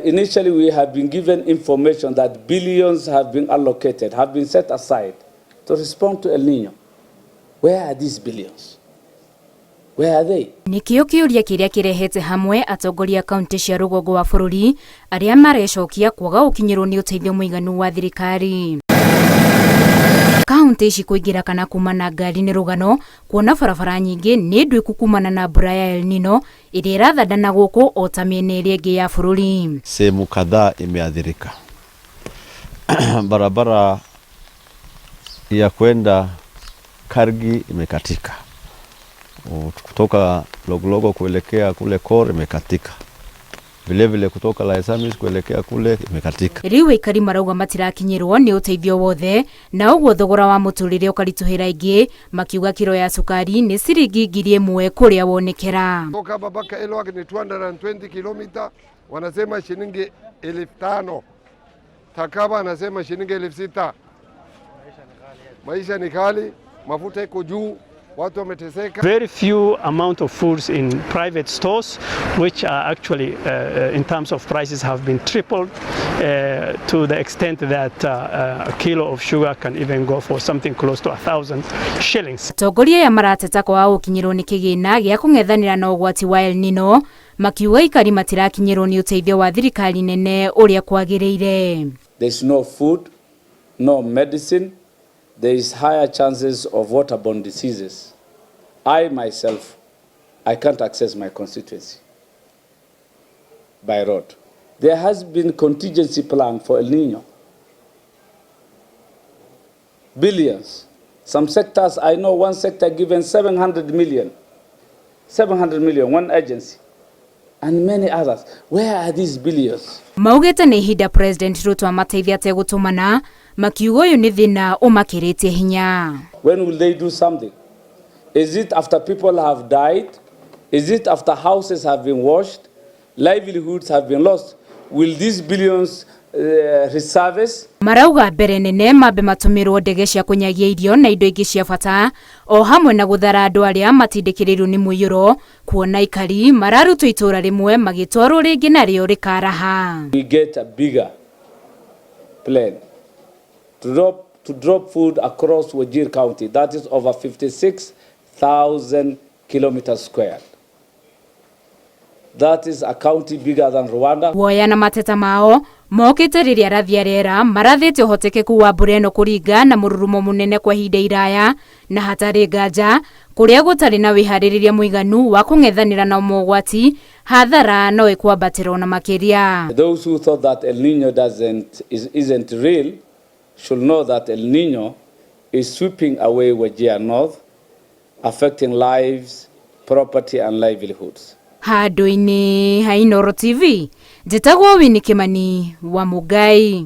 initially we have been given information that billions have been allocated, have been set aside to respond to El Nino. Where are these billions? Where are they? Nikio kiuria kiria kirehete hamwe atongoria kaunti cia rugongo wa bururi aria marecokia kwaga gukinyirwo ni uteithio muiganu wa thirikari. Kaunti ici kuingira kana kumana ngari ni rugano kuona barabara nyingi ni ndwiku kumana na mbura ya El Nino iria irathandana guku o ta miena iria ingi ya bururi. Sehemu kadhaa imeathirika. Barabara ya kwenda Kargi imekatika. Kutoka Logologo kuelekea kule Kor imekatika. Vile kutoka Laisamis kuelekea kule imekatika. Riu ikari marauga matirakinyirwo ni uteithio wothe na uguo thogora wa muturire ukarituhira ingi makiuga kiro ya sukari ni ciringi 1,000 kuria wonekera. Toka Babaka Elwak ni 220 km wanasema shilingi 5,000. Takaba anasema shilingi 6,000. Maisha ni kali, mafuta iko juu. Very few amount of foods in private stores, which are actually in terms of prices have been tripled to the extent that a kilo of sugar can even go for something close to 1,000 shillings. Atongoria ya marateta kwa gukinyirwo ni kigina gia kung'ethanira na ugwati wa El Nino makiuga ikari matirakinyirwo ni uteithio wa thirikari nene uria kwagiriire. There's no food, no medicine. There is higher chances of waterborne diseases. I myself, I can't access my constituency by road. There has been contingency plan for El Nino. Billions. Some sectors, I know one sector given 700 million, one agency, and many others. Where are these billions? Maugete ni hida President Ruto amateithia te gutumana makiugo yo ni thina umakiritie hinya. When will they do something? Is it after people have died? Is it after houses have been washed? Livelihoods have been lost? Will these billions reservice? Marauga mbere nene mabe matumirwo ndege cia kunyagia irio na indo ingi cia bata o hamwe na guthara andu aria matindikiriru ni muiyuro kuona ikari mararutwo itura rimwe magitwarwo ringi nario rikaraha. We get a bigger plan to drop food across Wajir County. That is over 56,000 kilometers squared. That is a county bigger than Rwanda. Woya na mateta mao mokite riria rathia rera marathite uhotekeku wa mbura ino kuringa na mururumo munene kwa hinda iraya na hatari nganja kuria gutari na wihaririria muiganu wa kung'ethanira na mogwati hathara no ikwambatira na makiria. Those who thought that El Nino isn't real should know that El Nino is sweeping away Wajir North, affecting lives, property and livelihoods. Handu-ini ha Inooro TV, njĩtagwo Winnie Kimani wa Mugai.